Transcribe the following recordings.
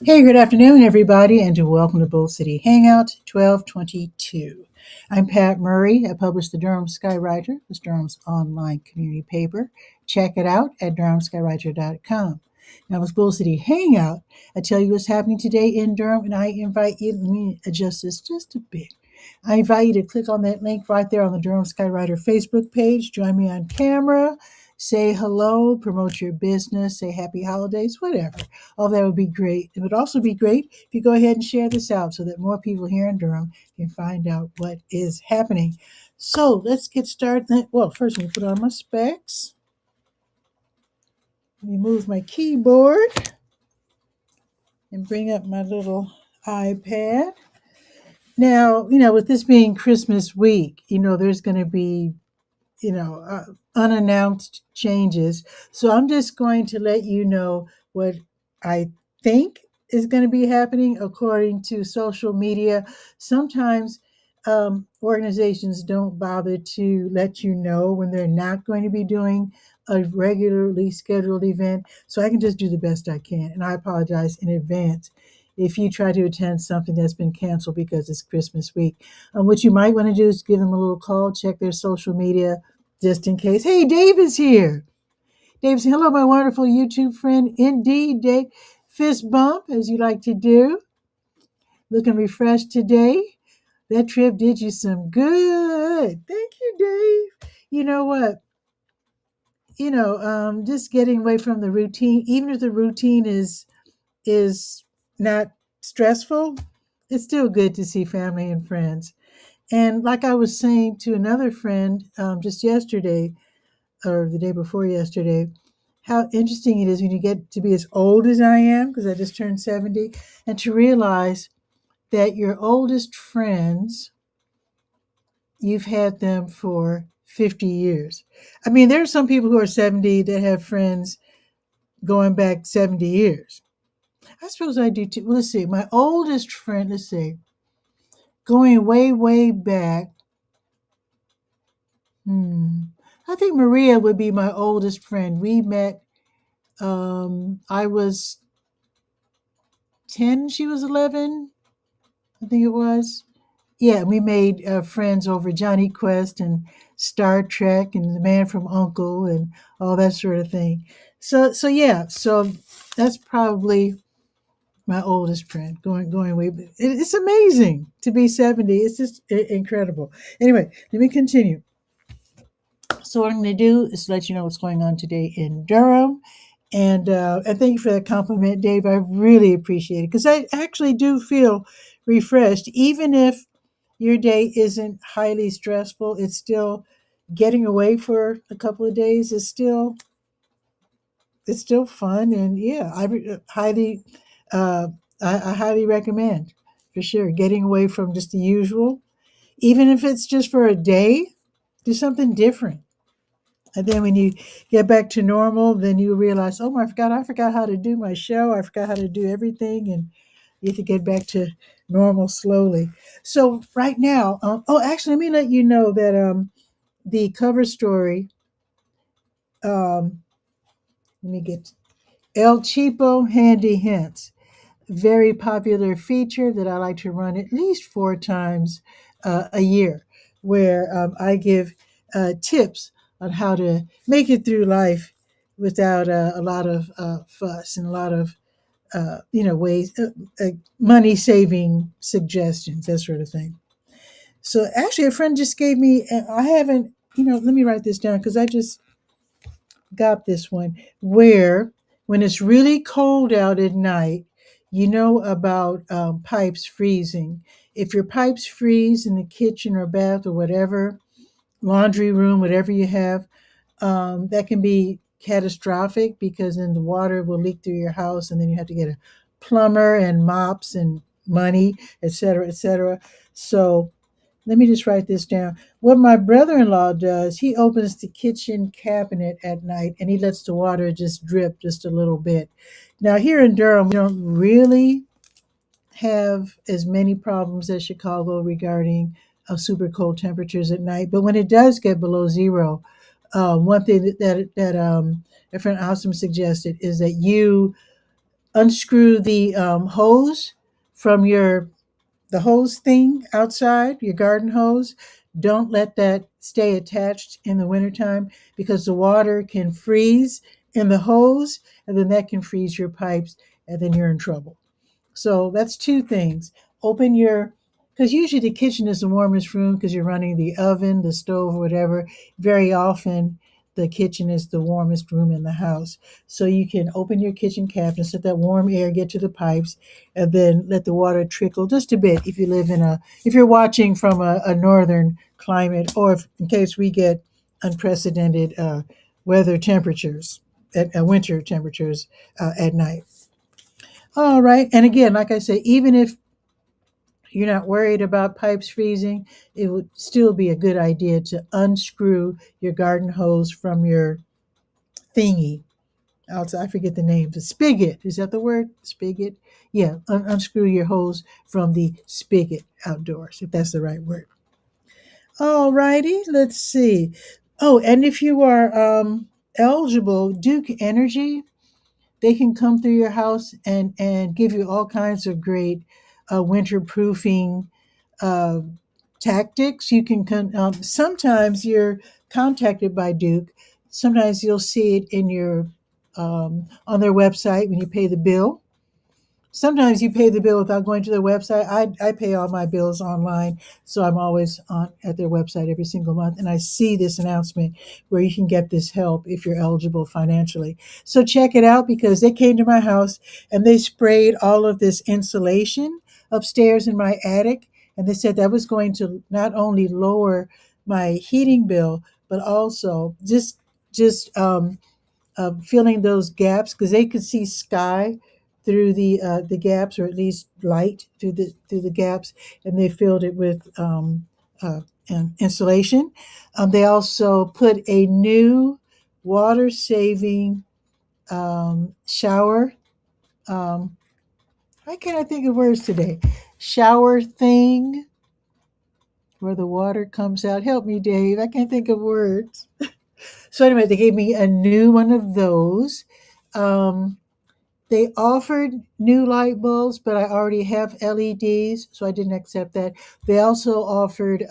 Hey, good afternoon, everybody, and welcome to Bull City Hangout 1222. I'm Pat Murray. I publish the Durham Skywriter, the Durham's online community paper. Check it out at durhamskywriter.com. Now, with Bull City Hangout, I tell you what's happening today in Durham, and I invite you, let me adjust this just a bit. I invite you to click on that link right there on the Durham Skywriter Facebook page. Join me on camera. Say hello, promote your business, say happy holidays, whatever. All that would be great. It would also be great if you go ahead and share this out so that more people here in Durham can find out what is happening. So let's get started. Well, first, let me put on my specs. Let me move my keyboard and bring up my little iPad. Now, with this being Christmas week, there's going to be unannounced changes. So I'm just going to let you know what I think is going to be happening according to social media. Sometimes organizations don't bother to let you know when they're not going to be doing a regularly scheduled event. So I can just do the best I can. And I apologize in advance if you try to attend something that's been canceled because it's Christmas week. What you might want to do is give them a little call, check their social media just in case. Hey, Dave is here. Dave said, hello, my wonderful YouTube friend. Indeed, Dave. Fist bump, as you like to do. Looking refreshed today. That trip did you some good. Thank you, Dave. You know what? Just getting away from the routine, even if the routine is not stressful, it's still good to see family and friends. And like I was saying to another friend just yesterday, or the day before yesterday, how interesting it is when you get to be as old as I am, because I just turned 70, and to realize that your oldest friends, you've had them for 50 years. I mean, there are some people who are 70 that have friends going back 70 years. I suppose I do too. Well, let's see. My oldest friend, let's see, going way, way back. I think Maria would be my oldest friend. We met, I was 10, she was 11, I think it was. Yeah, we made friends over Johnny Quest and Star Trek and The Man from Uncle and all that sort of thing. So that's probably my oldest friend going way. It's amazing to be 70. It's just incredible. Anyway, let me continue. So what I'm going to do is let you know what's going on today in Durham. And thank you for that compliment, Dave. I really appreciate it because I actually do feel refreshed, even if your day isn't highly stressful. It's still getting away for a couple of days. It's still fun, and yeah, highly uh, I highly recommend for sure getting away from just the usual, even if it's just for a day. Do something different. And then when you get back to normal, then you realize, oh my God, I forgot how to do my show. I forgot how to do everything. And you have to get back to normal slowly. So right now, actually, let me let you know that the cover story, um, let me get El Cheapo Handy Hints, very popular feature that I like to run at least 4 times a year, where I give tips on how to make it through life without a lot of fuss and a lot of ways, money saving suggestions, that sort of thing. So actually, a friend just gave me. I haven't. Let me write this down because I just got this one where when it's really cold out at night, you know about pipes freezing. If your pipes freeze in the kitchen or bath or whatever, laundry room, whatever you have, that can be catastrophic because then the water will leak through your house and then you have to get a plumber and mops and money, et cetera, et cetera. So let me just write this down. What my brother-in-law does, he opens the kitchen cabinet at night and he lets the water just drip just a little bit. Now here in Durham, we don't really have as many problems as Chicago regarding super cold temperatures at night. But when it does get below zero, one thing that a friend Awesome suggested is that you unscrew the hose from your the hose thing outside, your garden hose. Don't let that stay attached in the wintertime because the water can freeze in the hose and then that can freeze your pipes and then you're in trouble. So that's two things. Open your, because usually the kitchen is the warmest room because you're running the oven, the stove, whatever. Very often the kitchen is the warmest room in the house. So you can open your kitchen cabinets, let that warm air get to the pipes, and then let the water trickle just a bit if you live in if you're watching from a northern climate, or if, in case we get unprecedented weather temperatures, winter temperatures at night. All right. And again, like I said, even if you're not worried about pipes freezing, it would still be a good idea to unscrew your garden hose from your thingy. I forget the name. The spigot. Is that the word? Spigot? Yeah. Unscrew your hose from the spigot outdoors, if that's the right word. All righty. Let's see. Oh, and if you are eligible, Duke Energy, they can come through your house and give you all kinds of great winter proofing uh, tactics. You can sometimes you're contacted by Duke. Sometimes you'll see it in your on their website when you pay the bill. Sometimes you pay the bill without going to their website. I pay all my bills online, so I'm always on at their website every single month, and I see this announcement where you can get this help if you're eligible financially. So check it out because they came to my house and they sprayed all of this insulation upstairs in my attic, and they said that was going to not only lower my heating bill but also just filling those gaps because they could see sky through the gaps, or at least light through the gaps, and they filled it with uh, insulation. They also put a new water saving shower. Um, why can't I think of words today? Shower thing where the water comes out. Help me, Dave. I can't think of words. So anyway, they gave me a new one of those. Um, They offered new light bulbs, but I already have LEDs, so I didn't accept that. They also offered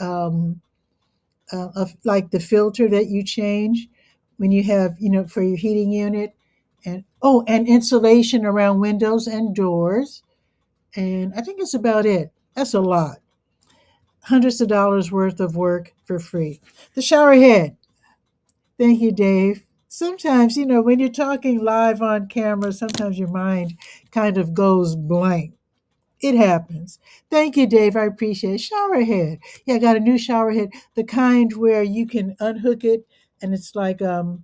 like the filter that you change when you have, for your heating unit, and oh, and insulation around windows and doors. And I think it's about it. That's a lot. Hundreds of dollars worth of work for free. The shower head. Thank you, Dave. Sometimes, when you're talking live on camera, sometimes your mind kind of goes blank. It happens. Thank you, Dave. I appreciate it. Shower head. Yeah, I got a new shower head, the kind where you can unhook it and it's like a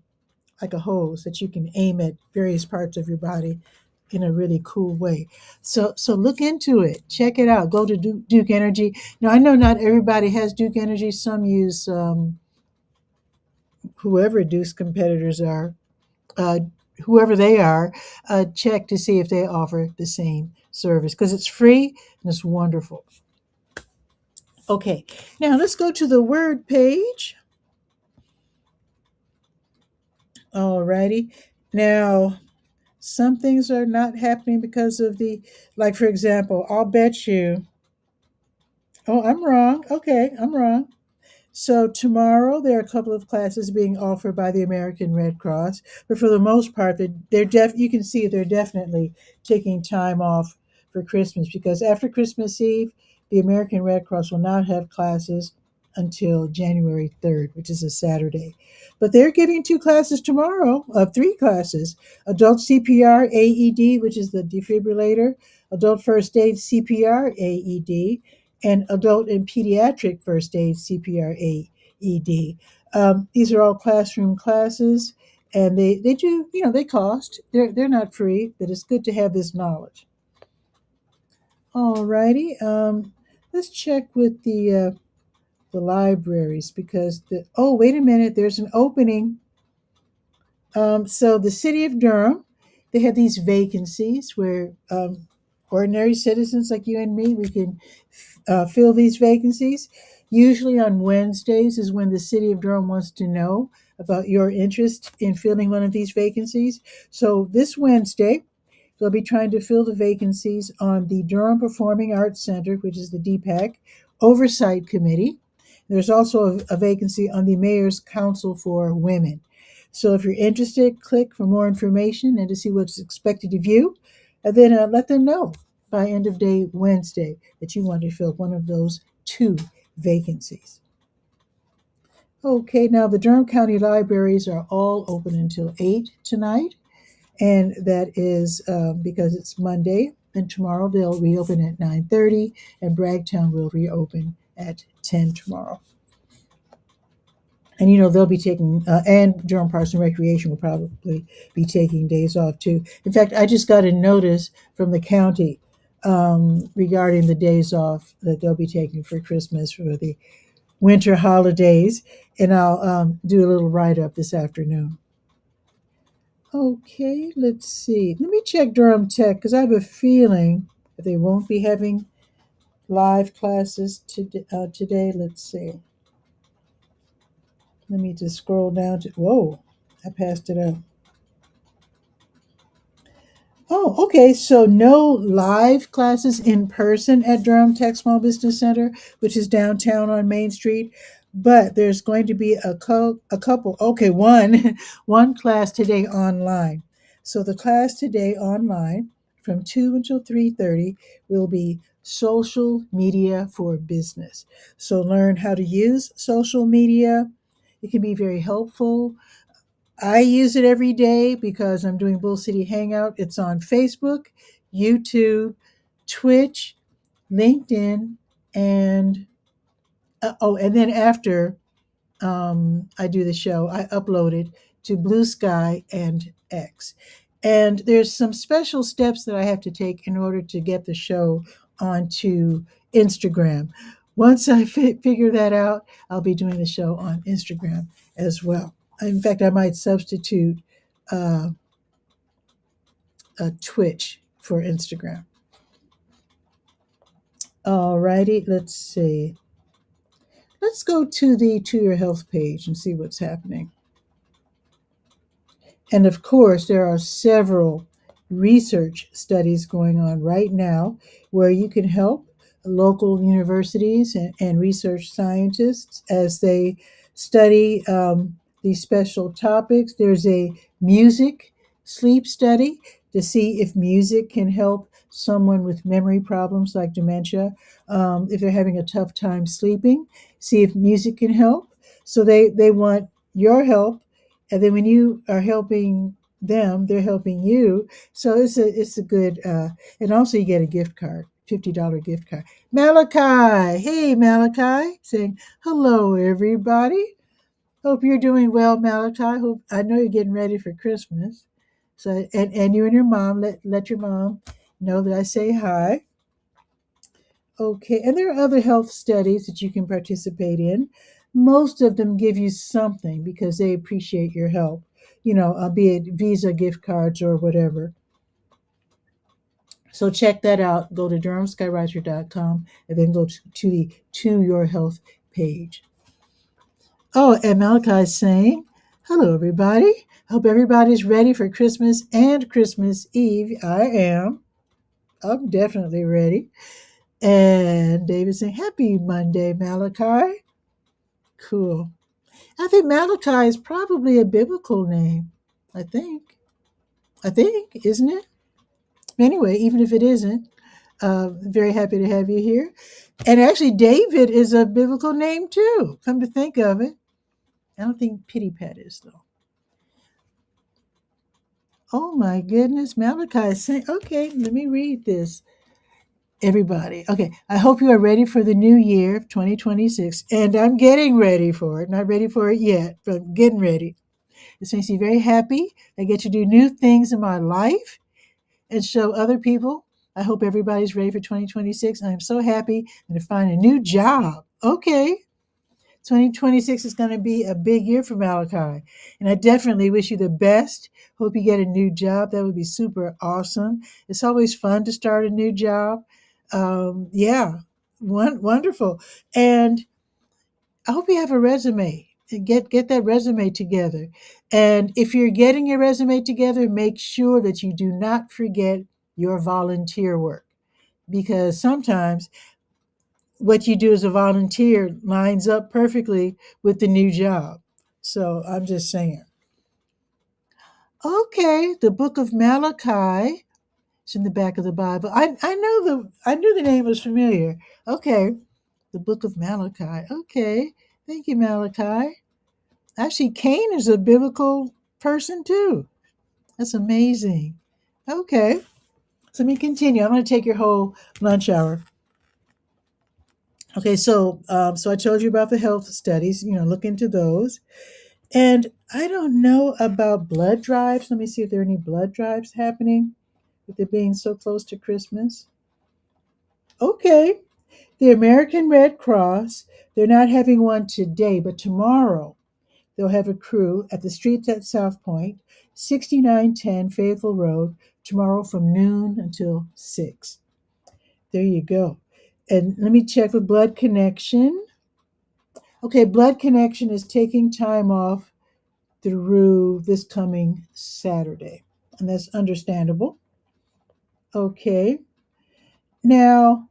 hose that you can aim at various parts of your body in a really cool way. So look into it. Check it out. Go to Duke Energy. Now I know not everybody has Duke Energy. Some use whoever Duke's competitors are. Uh, Whoever they are, check to see if they offer the same service because it's free and it's wonderful. Okay, now let's go to the word page. Alrighty. Now, some things are not happening because of like for example, I'll bet you. Oh, I'm wrong. Okay, I'm wrong. So tomorrow there are a couple of classes being offered by the American Red Cross, but for the most part, you can see they're definitely taking time off for Christmas because after Christmas Eve, the American Red Cross will not have classes until January 3rd, which is a Saturday. But they're giving two classes tomorrow, three classes: adult CPR AED, which is the defibrillator, adult first aid CPR AED, and adult and pediatric first aid CPR AED. These are all classroom classes, and they do, they cost. They're not free, but it's good to have this knowledge. All righty. Let's check with the libraries because oh, wait a minute, there's an opening. So the city of Durham, they have these vacancies where ordinary citizens like you and me, we can fill these vacancies. Usually on Wednesdays is when the city of Durham wants to know about your interest in filling one of these vacancies. So this Wednesday, They'll be trying to fill the vacancies on the Durham Performing Arts Center, which is the DPAC, Oversight Committee. There's also a vacancy on the Mayor's Council for Women. So if you're interested, click for more information and to see what's expected of you, and then let them know by end of day Wednesday that you want to fill one of those two vacancies. Okay, now the Durham County Libraries are all open until 8 tonight, and that is because it's Monday, and tomorrow they'll reopen at 9:30, and Bragtown will reopen at 10 tomorrow. And they'll be taking, and Durham Parks and Recreation will probably be taking days off too. In fact, I just got a notice from the county regarding the days off that they'll be taking for Christmas for the winter holidays, and I'll do a little write up this afternoon. Okay, let's see. Let me check Durham Tech because I have a feeling that they won't be having live classes today. Let's see. Let me just scroll down to. Whoa, I passed it up. Oh, okay. So no live classes in person at Durham Tech Small Business Center, which is downtown on Main Street, but there's going to be a couple. Okay, one one class today online. So the class today online from 2 until 3:30 will be social media for business. So learn how to use social media. It can be very helpful. I use it every day because I'm doing Bull City Hangout. It's on Facebook, YouTube, Twitch, LinkedIn, and and then after I do the show, I upload it to Blue Sky and X. And there's some special steps that I have to take in order to get the show onto Instagram. Once I figure that out, I'll be doing the show on Instagram as well. In fact, I might substitute uh, a Twitch for Instagram. Alrighty, let's see. Let's go to the To Your Health page and see what's happening. And of course, there are several research studies going on right now where you can help local universities and research scientists as they study these special topics. There's a music sleep study to see if music can help someone with memory problems like dementia, if they're having a tough time sleeping, see if music can help. So they want your help, and then when you are helping them, they're helping you. So it's a good, and also you get a gift card, $50 gift card. Malachi, hey Malachi, saying hello everybody. Hope you're doing well, Malachi. Hope I know you're getting ready for Christmas. So and you and your mom let your mom know that I say hi. Okay, and there are other health studies that you can participate in. Most of them give you something because they appreciate your help, be it Visa gift cards or whatever. So check that out. Go to durhamskywriter.com and then go to the To Your Health page. Oh, and Malachi is saying, hello, everybody. Hope everybody's ready for Christmas and Christmas Eve. I am. I'm definitely ready. And David saying, happy Monday, Malachi. Cool. I think Malachi is probably a biblical name. I think. Isn't it? Anyway, even if it isn't, very happy to have you here. And actually, David is a biblical name too, come to think of it. I don't think Pity Pat is, though. Oh my goodness, Malachi is saying, okay, let me read this. Everybody. Okay, I hope you are ready for the new year of 2026. And I'm getting ready for it. Not ready for it yet, but I'm getting ready. This makes me very happy. I get to do new things in my life and show other people. I hope everybody's ready for 2026. I'm so happy to find a new job. Okay. 2026 is going to be a big year for Malachi. And I definitely wish you the best. Hope you get a new job. That would be super awesome. It's always fun to start a new job. Yeah, wonderful. And I hope you have a resume. Get that resume together. And if you're getting your resume together, make sure that you do not forget your volunteer work, because sometimes what you do as a volunteer lines up perfectly with the new job. So I'm just saying. Okay, the book of Malachi. It's in the back of the Bible. I knew the name was familiar. Okay, the book of Malachi. Okay, thank you, Malachi. Actually, Cain is a biblical person too. That's amazing. Okay, so let me continue. I'm going to take your whole lunch hour. Okay, so I told you about the health studies. Look into those. And I don't know about blood drives. Let me see if there are any blood drives happening with it being so close to Christmas. Okay, the American Red Cross, they're not having one today, but tomorrow they'll have a crew at the streets at South Point, 6910 Fayetteville Road, tomorrow from noon until 6. There you go. And let me check with Blood Connection. Okay, Blood Connection is taking time off through this coming Saturday, and that's understandable. Okay. Now,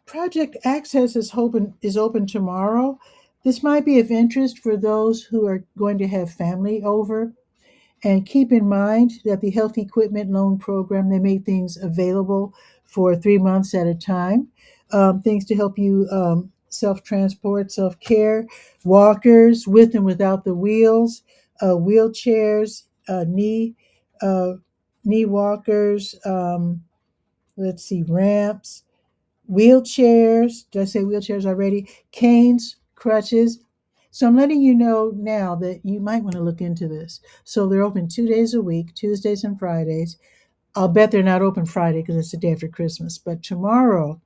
Project Access is open tomorrow. This might be of interest for those who are going to have family over. And keep in mind that the Health Equipment Loan Program, they make things available for 3 months at a time. Things to help you self transport, self care, walkers with and without the wheels, wheelchairs, uh, knee walkers, let's see, ramps, wheelchairs. Did I say wheelchairs already? Canes, crutches. So I'm letting you know now that you might want to look into this. So they're open 2 days a week, Tuesdays and Fridays. I'll bet they're not open Friday because it's the day after Christmas. But tomorrow,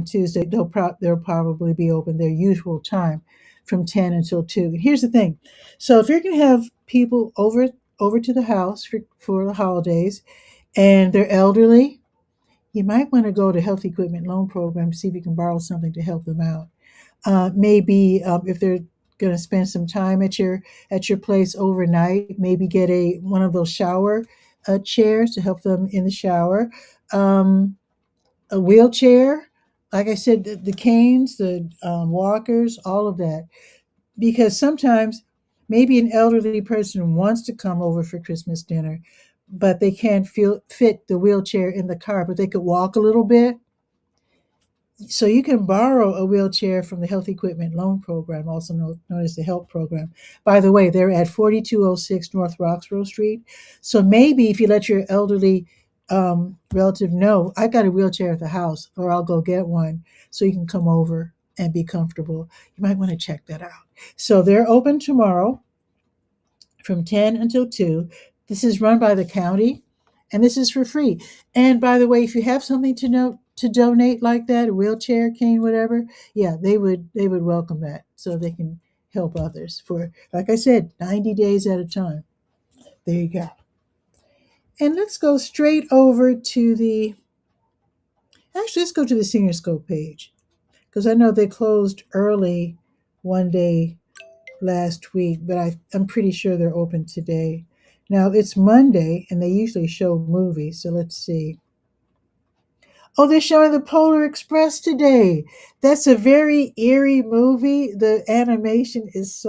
Tuesday, they'll probably be open their usual time from 10 until 2. And here's the thing. So if you're going to have people over to the house for the holidays and they're elderly, you might want to go to Health Equipment Loan Program to see if you can borrow something to help them out. Maybe if they're going to spend some time at your place overnight, maybe get one of those shower chairs to help them in the shower, a wheelchair. Like I said, the canes, the walkers, all of that, because sometimes maybe an elderly person wants to come over for Christmas dinner, but they can't fit the wheelchair in the car, but they could walk a little bit. So you can borrow a wheelchair from the Health Equipment Loan Program, also known as the HELP program. By the way, they're at 4206 North Roxborough Street. So maybe if you let your elderly relative know, I got a wheelchair at the house, or I'll go get one, so you can come over and be comfortable. You might want to check that out. So they're open tomorrow from 10 until 2. This is run by the county, and this is for free. And by the way, if you have something to donate like that, a wheelchair, cane, whatever, yeah, they would welcome that so they can help others for, like I said, 90 days at a time. There you go. And let's go straight over to let's go to the Senior Scope page, because I know they closed early one day last week, but I'm pretty sure they're open today. Now it's Monday, and they usually show movies, so let's see. Oh, they're showing the Polar Express today. That's a very eerie movie. The animation is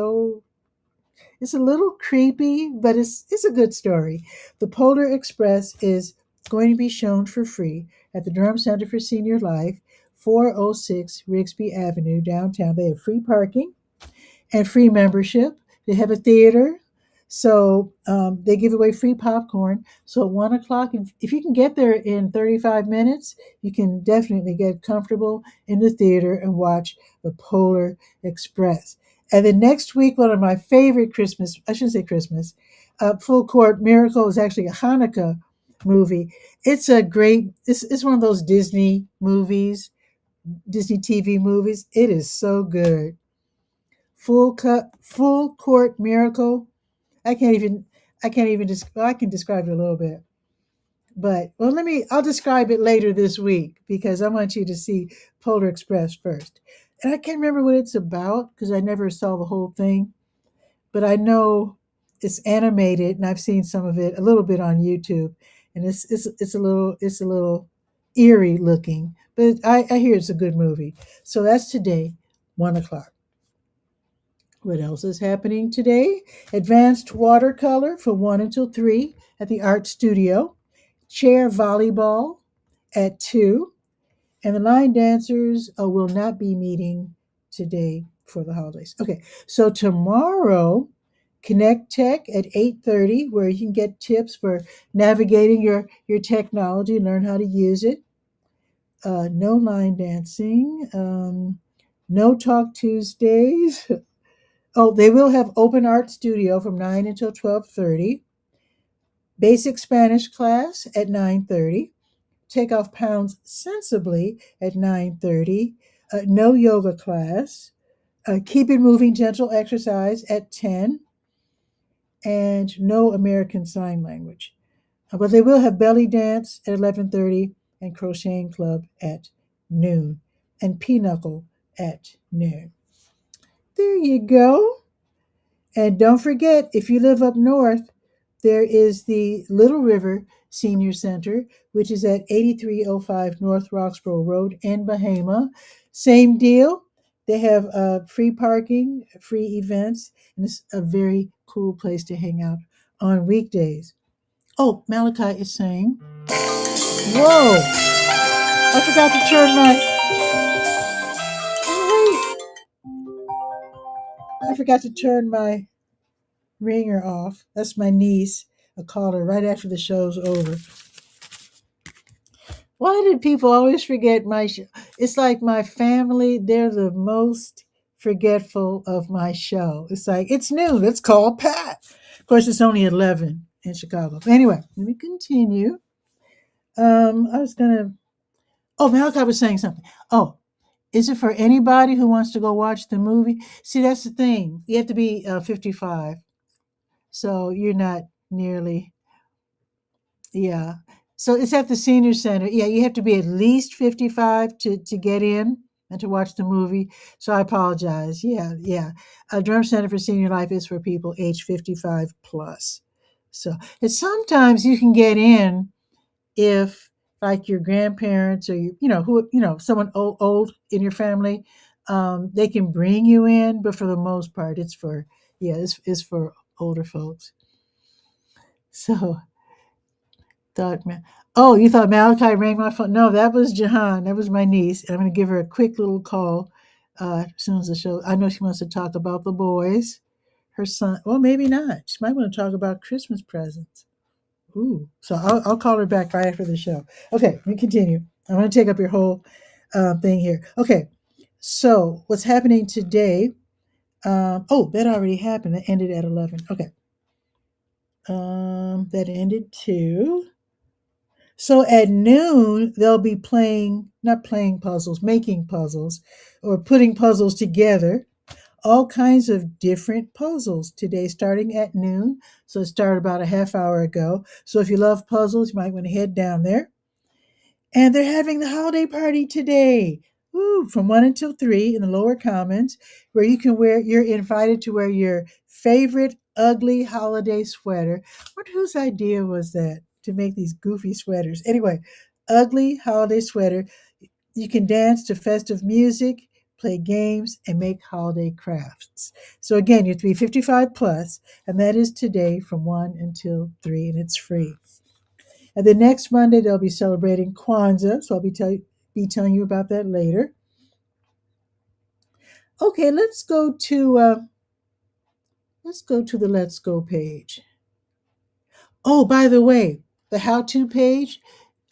it's a little creepy, but it's a good story. The Polar Express is going to be shown for free at the Durham Center for Senior Life, 406 Rigsby Avenue, downtown. They have free parking and free membership. They have a theater, so they give away free popcorn. So at 1 o'clock, if you can get there in 35 minutes, you can definitely get comfortable in the theater and watch the Polar Express. And then next week, one of my favorite Christmas, I shouldn't say Christmas, Full Court Miracle is actually a Hanukkah movie. It's one of those Disney movies, Disney TV movies. It is so good. Full Court Miracle. I can't even I can describe it a little bit. But well, I'll describe it later this week because I want you to see Polar Express first. And I can't remember what it's about because I never saw the whole thing, but I know it's animated, and I've seen some of it a little bit on YouTube, and it's a little eerie looking, but I hear it's a good movie. So that's today, 1 o'clock. What else is happening today? Advanced watercolor from 1 until 3 at the art studio. Chair volleyball at 2. And the line dancers will not be meeting today for the holidays. Okay, so tomorrow, Connect Tech at 8:30, where you can get tips for navigating your technology, learn how to use it. No line dancing. No Talk Tuesdays. Oh, they will have open art studio from 9 until 12:30. Basic Spanish class at 9:30. Take off pounds sensibly at 9:30. No yoga class. Keep it moving, gentle exercise at 10, and no American Sign Language. But they will have belly dance at 11:30 and crocheting club at noon and pinochle at noon. There you go. And don't forget, if you live up north, there is the Little River Senior Center, which is at 8305 North Roxborough Road in Bahama. Same deal. They have free parking, free events, and it's a very cool place to hang out on weekdays. Oh, Malachi is saying, whoa, I forgot to turn I forgot to turn my ringer off. That's my niece. I'll call her right after the show's over. Why did people always forget my show? It's like my family, they're the most forgetful of my show. It's like, it's new. Let's call Pat. Of course, it's only 11 in Chicago. Anyway, let me continue. I was going to, oh, Malachi was saying something. Oh, is it for anybody who wants to go watch the movie? See, that's the thing. You have to be 55. So you're not nearly, yeah. So it's at the senior center. Yeah, you have to be at least 55 to get in and to watch the movie. So I apologize. Yeah, yeah. A Drum Center for Senior Life is for people age 55 plus. So, and sometimes you can get in if like your grandparents or someone old in your family, they can bring you in, but for the most part it's for older folks. So thought, oh, you thought Malachi rang my phone? No, that was Jahan. That was my niece. And I'm going to give her a quick little call as soon as the show. I know she wants to talk about the boys, her son. Well, maybe not. She might want to talk about Christmas presents. Ooh. So I'll call her back right after the show. Okay, let me continue. I'm going to take up your whole thing here. Okay, so what's happening today? Oh, that already happened. That ended at 11. Okay. That ended too. So at noon, they'll be not playing puzzles, making puzzles, or putting puzzles together. All kinds of different puzzles today, starting at noon. So it started about a half hour ago. So if you love puzzles, you might want to head down there. And they're having the holiday party today. Woo, from 1 until 3 in the lower commons, where you're invited to wear your favorite ugly holiday sweater. What whose idea was that to make these goofy sweaters? Anyway, ugly holiday sweater. You can dance to festive music, play games, and make holiday crafts. So again, you have to be 55 plus, and that is today from 1 until 3, and it's free. And the next Monday, they'll be celebrating Kwanzaa, so I'll be telling you about that later. Okay, let's go to the Let's Go page. Oh, by the way, the how-to page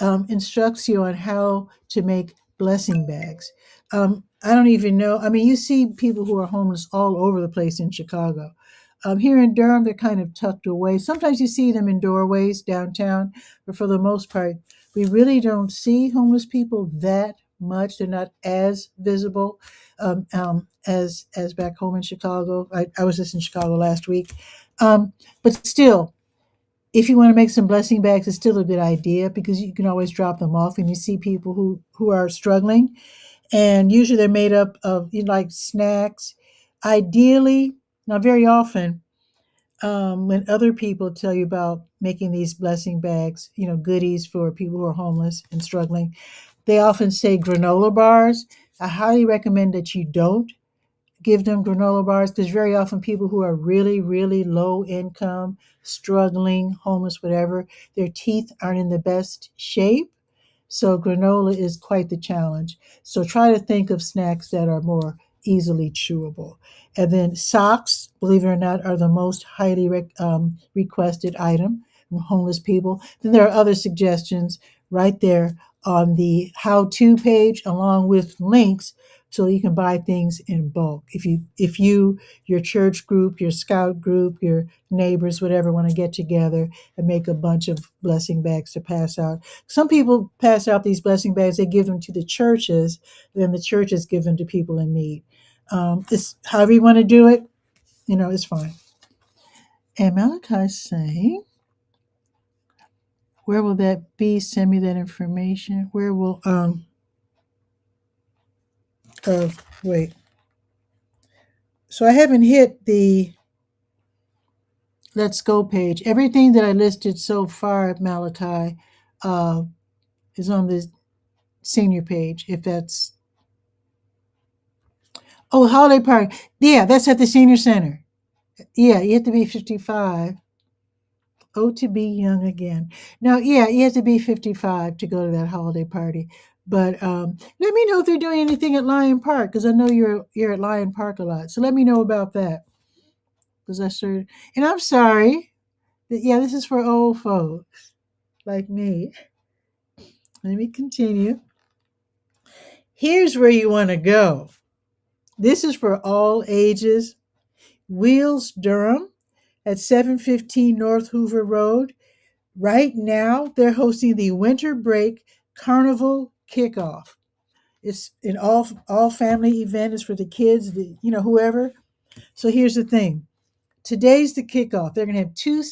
instructs you on how to make blessing bags. I don't even know. I mean, you see people who are homeless all over the place in Chicago. Here in Durham, they're kind of tucked away. Sometimes you see them in doorways downtown, but for the most part, we really don't see homeless people that much. They're not as visible as back home in Chicago. I was just in Chicago last week, but still, if you want to make some blessing bags, it's still a good idea because you can always drop them off and you see people who are struggling. And usually they're made up of like snacks. Ideally, now very often, when other people tell you about making these blessing bags, goodies for people who are homeless and struggling, they often say granola bars. I highly recommend that you don't give them granola bars because very often people who are really, really low income, struggling, homeless, whatever, their teeth aren't in the best shape. So granola is quite the challenge. So try to think of snacks that are more easily chewable. And then socks, believe it or not, are the most highly requested item from homeless people. Then there are other suggestions right there on the how-to page, along with links so you can buy things in bulk. If you, your church group, your scout group, your neighbors, whatever, want to get together and make a bunch of blessing bags to pass out. Some people pass out these blessing bags, they give them to the churches, then the churches give them to people in need. It's however you want to do it, it's fine. And Malachi's saying, where will that be? Send me that information. Where will uh wait. So I haven't hit the Let's Go page. Everything that I listed so far, Malachi, uh, is on the senior page. If that's holiday party, yeah, that's at the senior center. Yeah, you have to be 55. Oh, to be young again. Now, yeah, you have to be 55 to go to that holiday party. But let me know if they're doing anything at Lion Park because I know you're at Lion Park a lot. So let me know about that because I sure. And I'm sorry. Yeah, this is for old folks like me. Let me continue. Here's where you want to go. This is for all ages. Wheels Durham at 715 North Hoover Road. Right now, they're hosting the Winter Break Carnival Kickoff. It's an all family event. It's for the kids, whoever. So here's the thing. Today's the kickoff. They're going to have two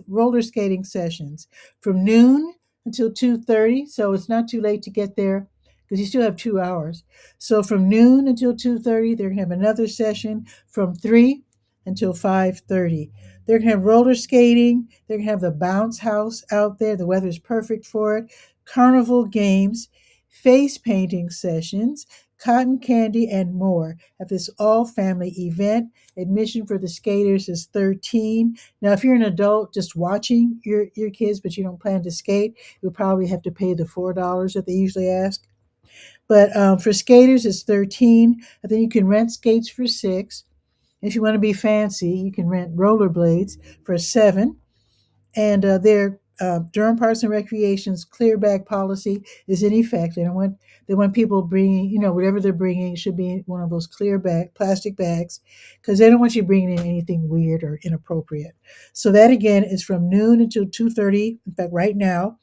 roller skating sessions from noon until 2:30. So it's not too late to get there because you still have 2 hours. So from noon until 2:30, they're going to have another session from 3 until 5:30. They're going to have roller skating. They're going to have the bounce house out there. The weather's perfect for it. Carnival games, face painting sessions, cotton candy, and more at this all family event. Admission for the skaters is $13. Now, if you're an adult just watching your kids, but you don't plan to skate, you'll probably have to pay the $4 that they usually ask. But for skaters, it's $13. And then you can rent skates for $6. If you want to be fancy, you can rent rollerblades for $7. And their Durham Parks and Recreation's clear bag policy is in effect. They want people bringing, whatever they're bringing should be one of those plastic bags, because they don't want you bringing in anything weird or inappropriate. So that again is from noon until 2:30. In fact, right now,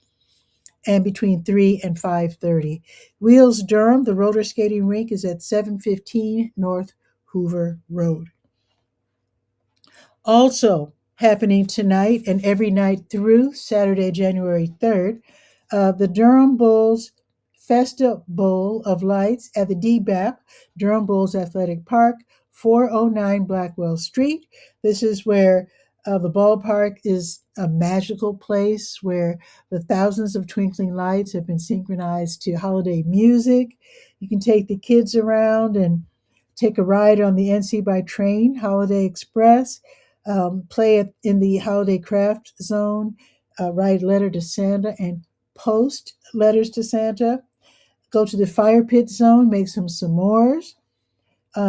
and between 3 and 5:30. Wheels Durham, the roller skating rink, is at 715 North Hoover Road. Also happening tonight and every night through Saturday, January 3rd, the Durham Bulls Festa Bowl of Lights at the DBAP, Durham Bulls Athletic Park, 409 Blackwell Street. This is where the ballpark is a magical place where the thousands of twinkling lights have been synchronized to holiday music. You can take the kids around and take a ride on the NC by Train Holiday Express, play in the holiday craft zone, write letter to Santa and post letters to Santa, go to the fire pit zone, make some s'mores,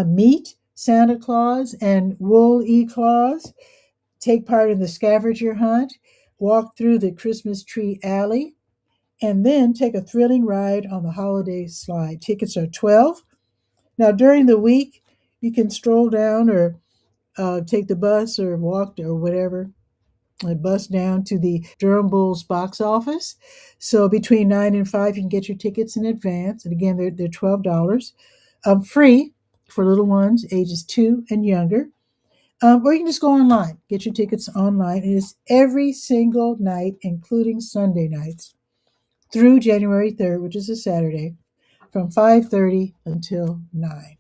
meet Santa Claus and Wool E. Claus, take part in the scavenger hunt, walk through the Christmas tree alley, and then take a thrilling ride on the holiday slide. Tickets are $12. Now, during the week, you can stroll down or take the bus or walk or whatever, a bus down to the Durham Bulls box office. So between 9 and 5, you can get your tickets in advance. And again, they're $12. Free for little ones, ages 2 and younger. Or you can just go online, get your tickets online. And it's every single night, including Sunday nights, through January 3rd, which is a Saturday, from 5:30 until 9.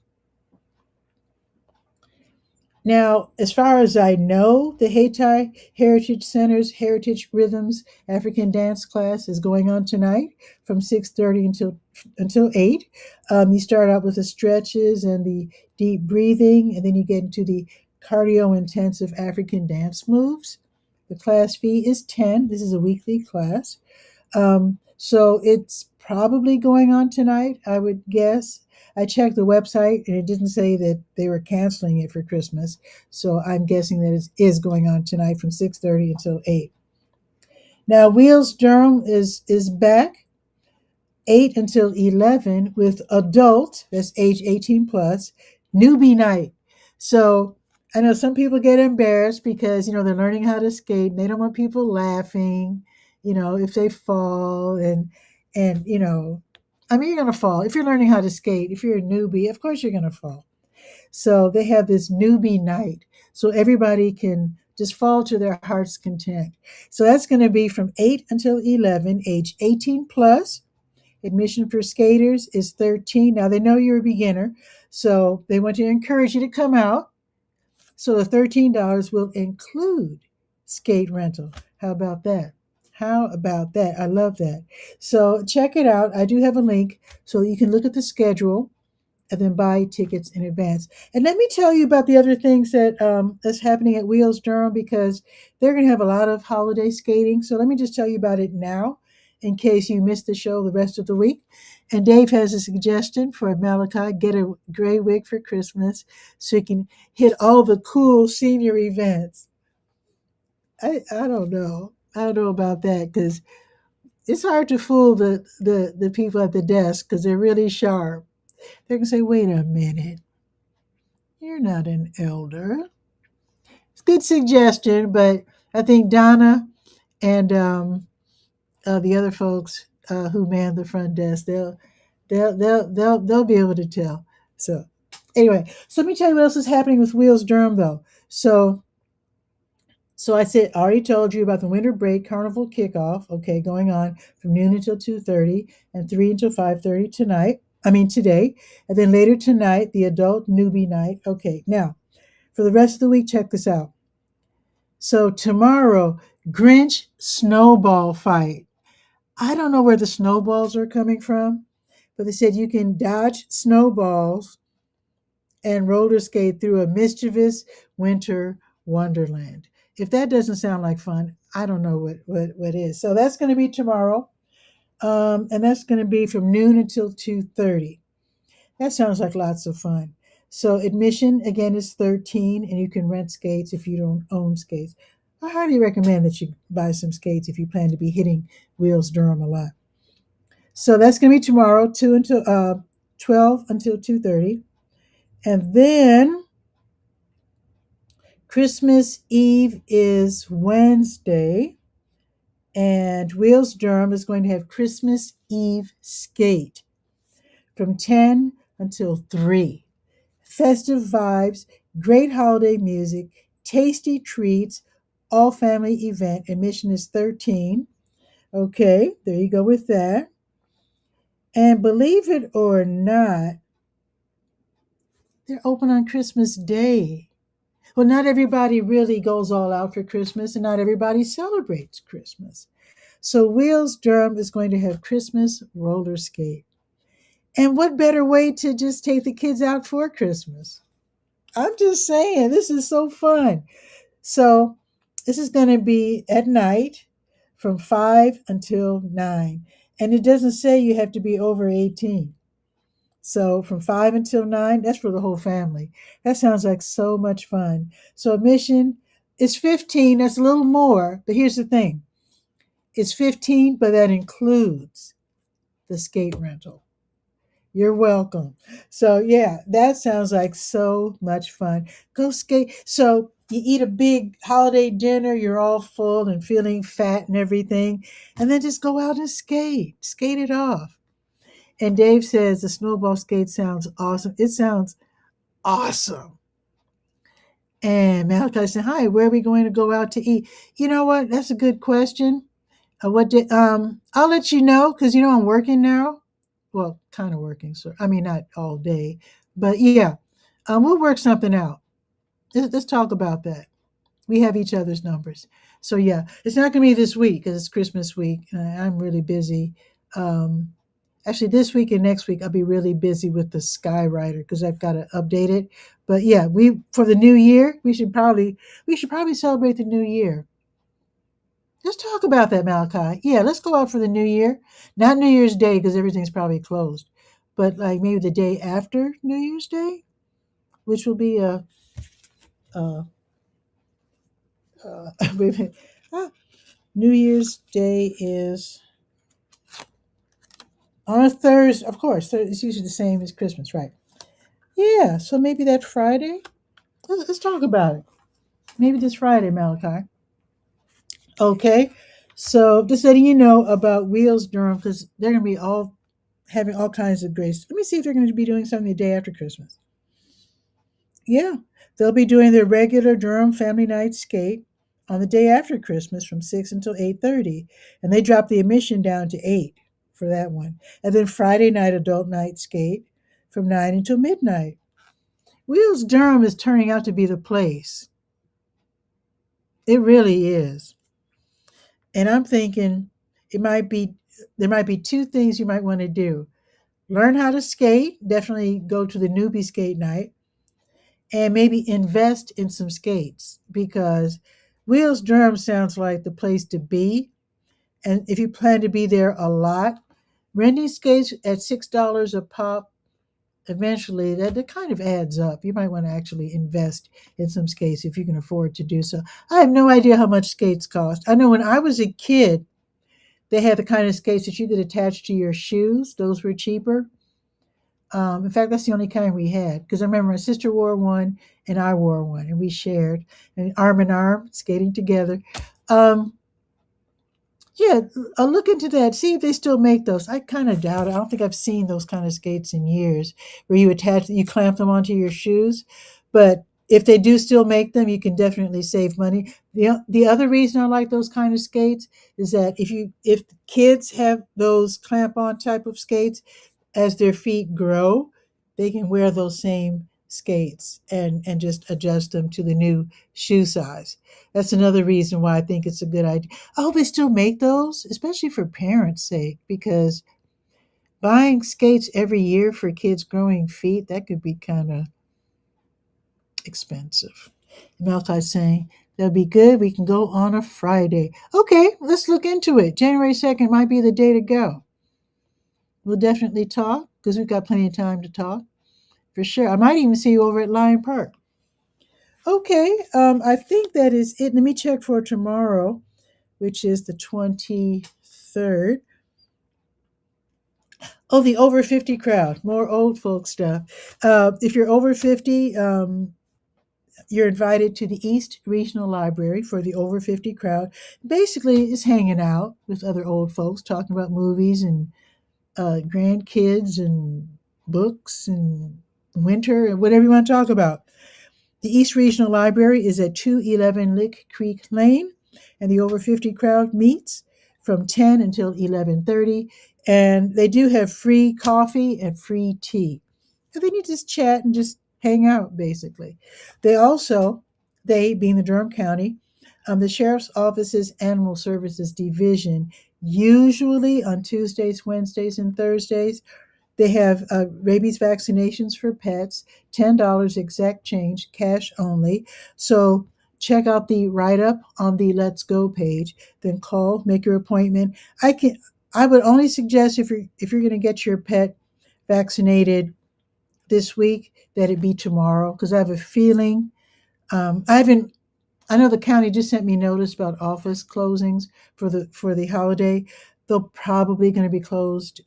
Now, as far as I know, the Haiti Heritage Center's Heritage Rhythms African Dance class is going on tonight from 6:30 until 8. You start out with the stretches and the deep breathing, and then you get into the cardio intensive African dance moves. The class fee is 10. This is a weekly class. So it's probably going on tonight, I would guess. I checked the website and it didn't say that they were canceling it for Christmas. So I'm guessing that it is going on tonight from 6:30 until 8. Now Wheels Durham is back 8 until 11 with adult, that's age 18 plus, newbie night. So I know some people get embarrassed because, they're learning how to skate and they don't want people laughing, if they fall and I mean, you're going to fall. If you're learning how to skate, if you're a newbie, of course you're going to fall. So they have this newbie night so everybody can just fall to their heart's content. So that's going to be from 8 until 11, age 18 plus. Admission for skaters is 13. Now they know you're a beginner, so they want to encourage you to come out. So the $13 will include skate rental. How about that? How about that? I love that. So check it out. I do have a link so you can look at the schedule and then buy tickets in advance. And let me tell you about the other things that's happening at Wheels Durham because they're going to have a lot of holiday skating. So let me just tell you about it now in case you missed the show the rest of the week. And Dave has a suggestion for Malachi: get a gray wig for Christmas so he can hit all the cool senior events. I don't know. I don't know about that because it's hard to fool the people at the desk because they're really sharp. They're going to say, wait a minute, you're not an elder. It's a good suggestion, but I think Donna and the other folks who man the front desk, they'll be able to tell. So anyway, so let me tell you what else is happening with Wheels Durham though. So I said, I already told you about the winter break carnival kickoff, okay, going on from noon until 2:30 and 3 until 5:30 tonight. I mean today. And then later tonight, the adult newbie night. Okay, now for the rest of the week, check this out. So tomorrow, Grinch snowball fight. I don't know where the snowballs are coming from, but they said you can dodge snowballs and roller skate through a mischievous winter wonderland. If that doesn't sound like fun, I don't know what is. So that's going to be tomorrow, and that's going to be from noon until 2:30. That sounds like lots of fun. So admission again is 13, and you can rent skates if you don't own skates. I highly recommend that you buy some skates if you plan to be hitting Wheels Durham a lot. So that's going to be tomorrow, 12 until 2:30, and then Christmas Eve is Wednesday, and Wheels Durham is going to have Christmas Eve skate from 10 until 3. Festive vibes, great holiday music, tasty treats, all family event. Admission is 13. Okay, there you go with that. And believe it or not, they're open on Christmas Day. Well, not everybody really goes all out for Christmas, and not everybody celebrates Christmas. So Wheels Durham is going to have Christmas roller skate. And what better way to just take the kids out for Christmas? I'm just saying, this is so fun. So this is going to be at night from 5 until 9. And it doesn't say you have to be over 18. So from 5 until 9, that's for the whole family. That sounds like so much fun. So admission is 15. That's a little more. But here's the thing. It's 15, but that includes the skate rental. You're welcome. So yeah, that sounds like so much fun. Go skate. So you eat a big holiday dinner, you're all full and feeling fat and everything, and then just go out and skate. Skate it off. And Dave says the snowball skate sounds awesome. It sounds awesome. And Malachi said, "Hi, where are we going to go out to eat?" You know what? That's a good question. I'll let you know because I'm working now. well, kind of working. So I mean, not all day, but yeah, we'll work something out. Let's talk about that. We have each other's numbers. So yeah, it's not going to be this week because it's Christmas week. I'm really busy. Um, Actually, this week and next week I'll be really busy with the Skywriter because I've got to update it. But yeah, we for the new year we should probably celebrate the new year. Let's talk about that, Malachi. Yeah, let's go out for the new year. Not New Year's Day because everything's probably closed, but like maybe the day after New Year's Day, which will be a wait a minute. Ah, New Year's Day is on a Thursday. Of course, it's usually the same as Christmas, right? Yeah, so maybe that Friday. Let's talk about it. Maybe this Friday, Malachi. Okay. So just letting you know about Wheels Durham because they're going to be all having all kinds of grace. Let me see if they're going to be doing something the day after Christmas. Yeah, they'll be doing their regular Durham Family Night skate on the day after Christmas from 6 until 8:30, and they drop the admission down to 8 for that one. And then Friday night adult night skate from 9 until midnight. Wheels Durham is turning out to be the place. It really is. And I'm thinking it might be there might be two things you might want to do. Learn how to skate, definitely go to the newbie skate night, and maybe invest in some skates because Wheels Durham sounds like the place to be. And if you plan to be there a lot, renting skates at $6 a pop, eventually that kind of adds up. You might want to actually invest in some skates if you can afford to do so. I have no idea how much skates cost. I know when I was a kid, they had the kind of skates that you could attach to your shoes. Those were cheaper. In fact, that's the only kind we had because I remember my sister wore one and I wore one, and we shared and arm in arm skating together. Um, yeah, I'll look into that. See if they still make those. I kind of doubt it. I don't think I've seen those kind of skates in years where you clamp them onto your shoes. But if they do still make them, you can definitely save money. The other reason I like those kind of skates is that if kids have those clamp on type of skates, as their feet grow, they can wear those same skates and just adjust them to the new shoe size. That's another reason why I think it's a good idea. I hope they still make those, especially for parents' sake, because buying skates every year for kids' growing feet, that could be kind of expensive. Maltai's saying, that'll be good. We can go on a Friday. Okay, let's look into it. January 2nd might be the day to go. We'll definitely talk because we've got plenty of time to talk for sure. I might even see you over at Lion Park. Okay, I think that is it. Let me check for tomorrow, which is the 23rd. Oh, the over 50 crowd, more old folk stuff. If you're over 50, you're invited to the East Regional Library for the over 50 crowd. Basically, it's hanging out with other old folks, talking about movies and grandkids and books and winter and whatever you want to talk about. The East Regional Library is at 211 Lick Creek Lane, and the over 50 crowd meets from 10 until 11:30, and they do have free coffee and free tea. And they need to just chat and just hang out, basically. They also, they being the Durham County, the Sheriff's Office's Animal Services Division, usually on Tuesdays, Wednesdays, and Thursdays, they have rabies vaccinations for pets, $10 exact change, cash only. So check out the write up on the Let's Go page. Then call, make your appointment. I would only suggest if you're going to get your pet vaccinated this week that it be tomorrow because I have a feeling I haven't. I know the county just sent me notice about office closings for the holiday. They're probably going to be closed.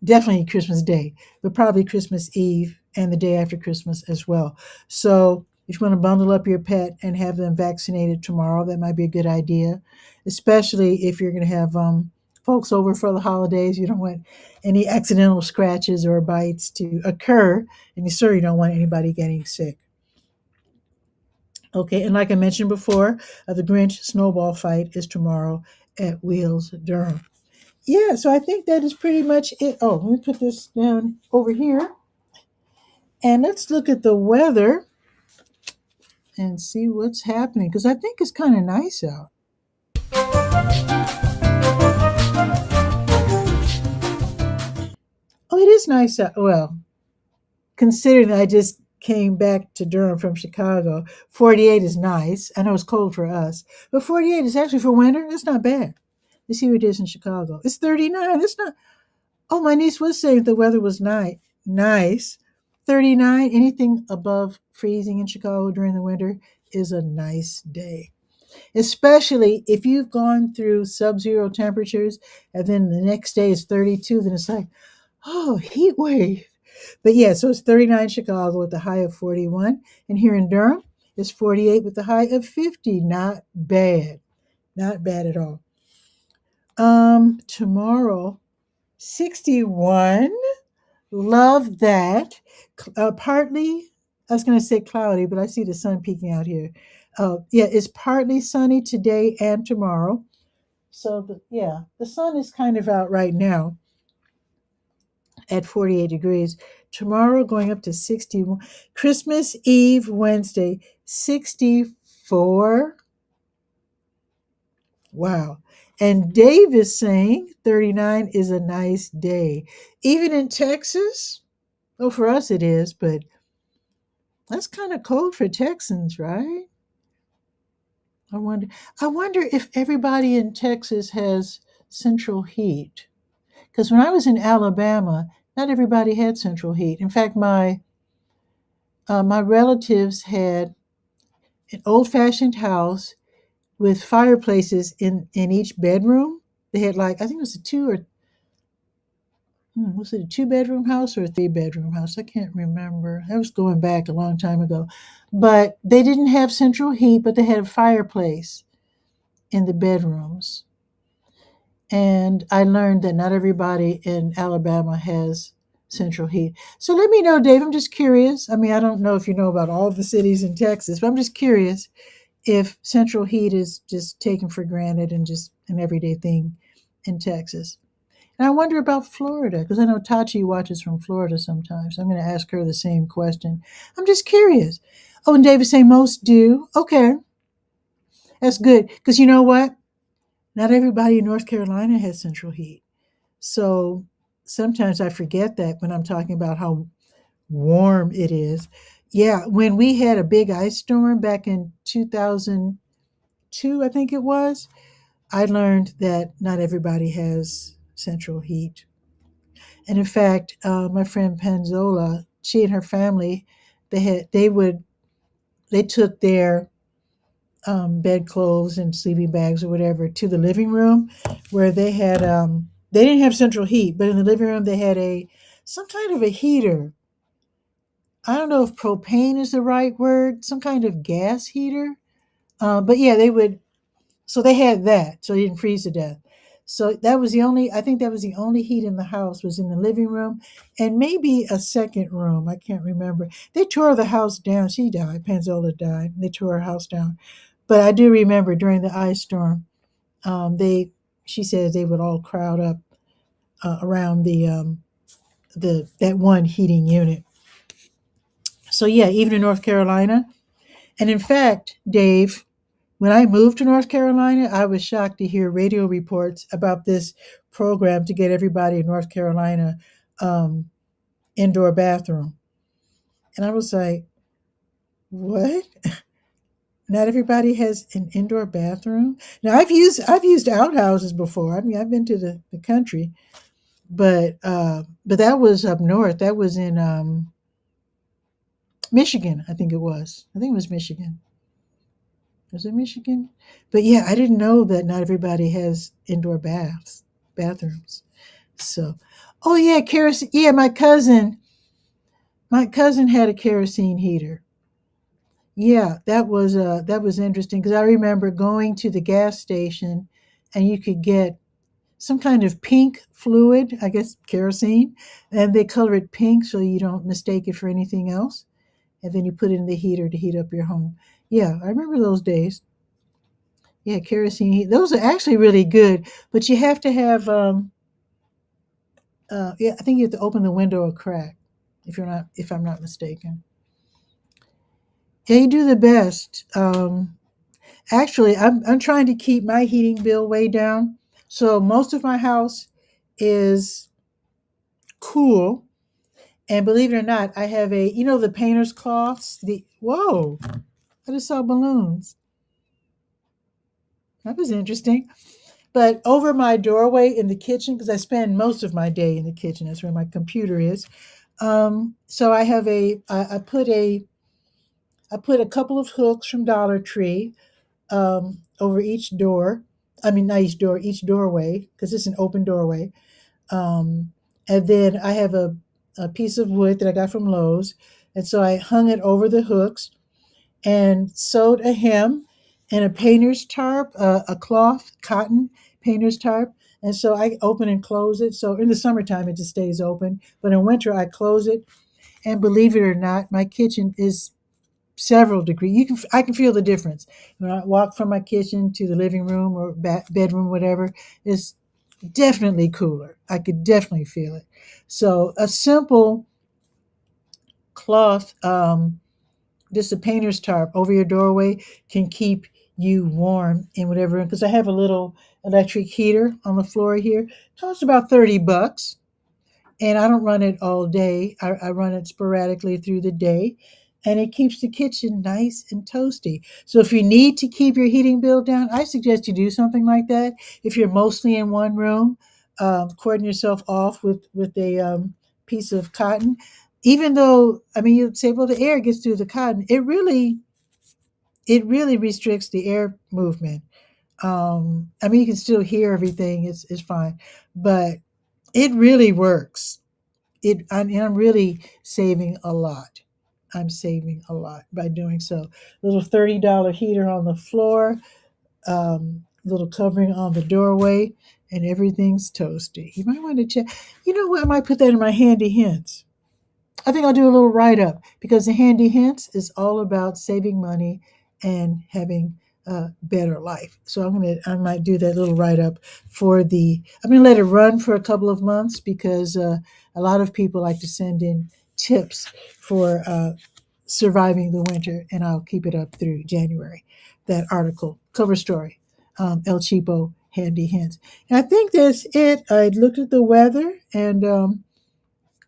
Definitely Christmas Day, but probably Christmas Eve and the day after Christmas as well. So if you want to bundle up your pet and have them vaccinated tomorrow, that might be a good idea, especially if you're going to have folks over for the holidays. You don't want any accidental scratches or bites to occur, and you certainly don't want anybody getting sick. Okay, and like I mentioned before, the Grinch Snowball fight is tomorrow at Wheels Durham. Yeah, so I think that is pretty much it. Oh, let me put this down over here and let's look at the weather and see what's happening because I think it's kind of nice out. Oh, it is nice out. Well, considering I just came back to Durham from Chicago, 48 is nice. I know it's cold for us, but 48 is actually for winter. That's not bad. You see what it is in Chicago. It's 39. It's not. Oh, my niece was saying the weather was nice. 39, anything above freezing in Chicago during the winter is a nice day. Especially if you've gone through sub-zero temperatures and then the next day is 32, then it's like, oh, heat wave. But yeah, so it's 39 in Chicago with the high of 41. And here in Durham, it's 48 with the high of 50. Not bad. Not bad at all. Tomorrow, 61. Love that. Partly, I was going to say cloudy, but I see the sun peeking out here. Yeah, it's partly sunny today and tomorrow. So, yeah, the sun is kind of out right now at 48 degrees. Tomorrow going up to 61. Christmas Eve, Wednesday, 64. Wow. And Dave is saying 39 is a nice day. Even in Texas, well, for us it is, but that's kind of cold for Texans, right? I wonder. I wonder if everybody in Texas has central heat. Because when I was in Alabama, not everybody had central heat. In fact, my relatives had an old-fashioned house with fireplaces in each bedroom. They had like I think it was a was it a two-bedroom house or a three-bedroom house? I can't remember. That was going back a long time ago. But they didn't have central heat, but they had a fireplace in the bedrooms. And I learned that not everybody in Alabama has central heat. So let me know, Dave. I'm just curious. I mean, I don't know if you know about all the cities in Texas, but I'm just curious if central heat is just taken for granted and just an everyday thing in Texas. And I wonder about Florida because I know Tachi watches from Florida sometimes. I'm going to ask her the same question. I'm just curious. Oh, and David saying most do. Okay, that's good because you know what? Not everybody in North Carolina has central heat. So sometimes I forget that when I'm talking about how warm it is. Yeah, when we had a big ice storm back in 2002, I think it was, I learned that not everybody has central heat. And in fact, my friend Penzola, she and her family, they took their bedclothes and sleeping bags or whatever to the living room where they didn't have central heat, but in the living room they had a some kind of a heater. I don't know if propane is the right word, some kind of gas heater. But yeah, they would. So they had that, so they didn't freeze to death. So that was the only. I think that was the only heat in the house was in the living room, and maybe a second room. I can't remember. They tore the house down. She died. Penzola died. They tore her house down. But I do remember during the ice storm, they. She said they would all crowd up around the that one heating unit. So yeah, even in North Carolina, and in fact, Dave, when I moved to North Carolina, I was shocked to hear radio reports about this program to get everybody in North Carolina um, indoor bathroom, and I was like, "What? Not everybody has an indoor bathroom?" Now I've used outhouses before. I mean, I've been to the country, but that was up north. That was in Michigan, I think it was. I think it was Michigan. Was it Michigan? But yeah, I didn't know that not everybody has indoor bathrooms. So, oh yeah, kerosene. Yeah, my cousin had a kerosene heater. Yeah, that was interesting because I remember going to the gas station, and you could get some kind of pink fluid, I guess kerosene, and they color it pink so you don't mistake it for anything else. And then you put it in the heater to heat up your home. Yeah, I remember those days. Yeah, kerosene heat. Those are actually really good, but you have to have Yeah, I think you have to open the window a crack if I'm not mistaken. Yeah, you do the best. Actually, I'm trying to keep my heating bill way down. So most of my house is cool. And believe it or not, I have the painter's cloths. Whoa, I just saw balloons. That was interesting. But over my doorway in the kitchen, because I spend most of my day in the kitchen, that's where my computer is. So I have I put a couple of hooks from Dollar Tree over each door. I mean, not each door, each doorway, because it's an open doorway. Um, and then I have a piece of wood that I got from Lowe's. And so I hung it over the hooks and sewed a hem and a painter's tarp, a cloth, cotton painter's tarp. And so I open and close it. So in the summertime, it just stays open. But in winter, I close it. And believe it or not, my kitchen is several degrees. I can feel the difference when I walk from my kitchen to the living room or bedroom, whatever. It's definitely cooler. I could definitely feel it. So a simple cloth, just a painter's tarp over your doorway can keep you warm in whatever. Because I have a little electric heater on the floor here. It costs about $30, and I don't run it all day. I run it sporadically through the day, and it keeps the kitchen nice and toasty. So if you need to keep your heating bill down, I suggest you do something like that. If you're mostly in one room, cordon yourself off with a piece of cotton. Even though, I mean, you'd say, well, the air gets through the cotton. It really restricts the air movement. I mean, you can still hear everything. It's fine, but it really works. I'm really saving a lot. I'm saving a lot by doing so. Little $30 heater on the floor, little covering on the doorway, and everything's toasty. You might want to check. You know what? I might put that in my handy hints. I think I'll do a little write up because the handy hints is all about saving money and having a better life. So I might do that little write up I'm gonna let it run for a couple of months because a lot of people like to send in tips for surviving the winter, and I'll keep it up through January. That article, cover story, El Cheapo handy hints. And I think that's it. I looked at the weather and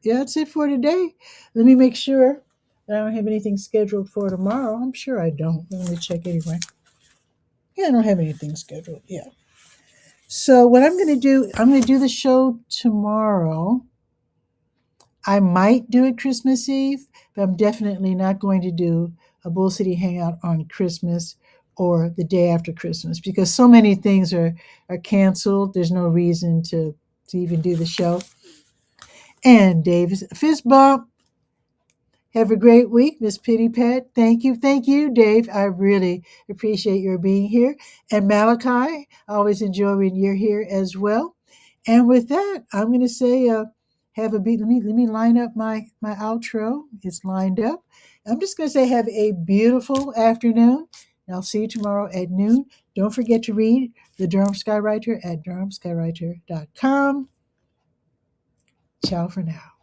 yeah, that's it for today. Let me make sure that I don't have anything scheduled for tomorrow. I'm sure I don't. Let me check anyway. Yeah, I don't have anything scheduled. Yeah. So what I'm going to do the show tomorrow. I might do it Christmas Eve, but I'm definitely not going to do a Bull City Hangout on Christmas or the day after Christmas because so many things are canceled. There's no reason to even do the show. And Davis, fist bump. Have a great week, Miss Pitty Pat. Thank you. Thank you, Dave. I really appreciate your being here. And Malachi, I always enjoy when you're here as well. And with that, I'm going to say, have a beat. Let me line up my outro. It's lined up. I'm just going to say, have a beautiful afternoon. And I'll see you tomorrow at noon. Don't forget to read The Durham Skywriter at durhamskywriter.com. Ciao for now.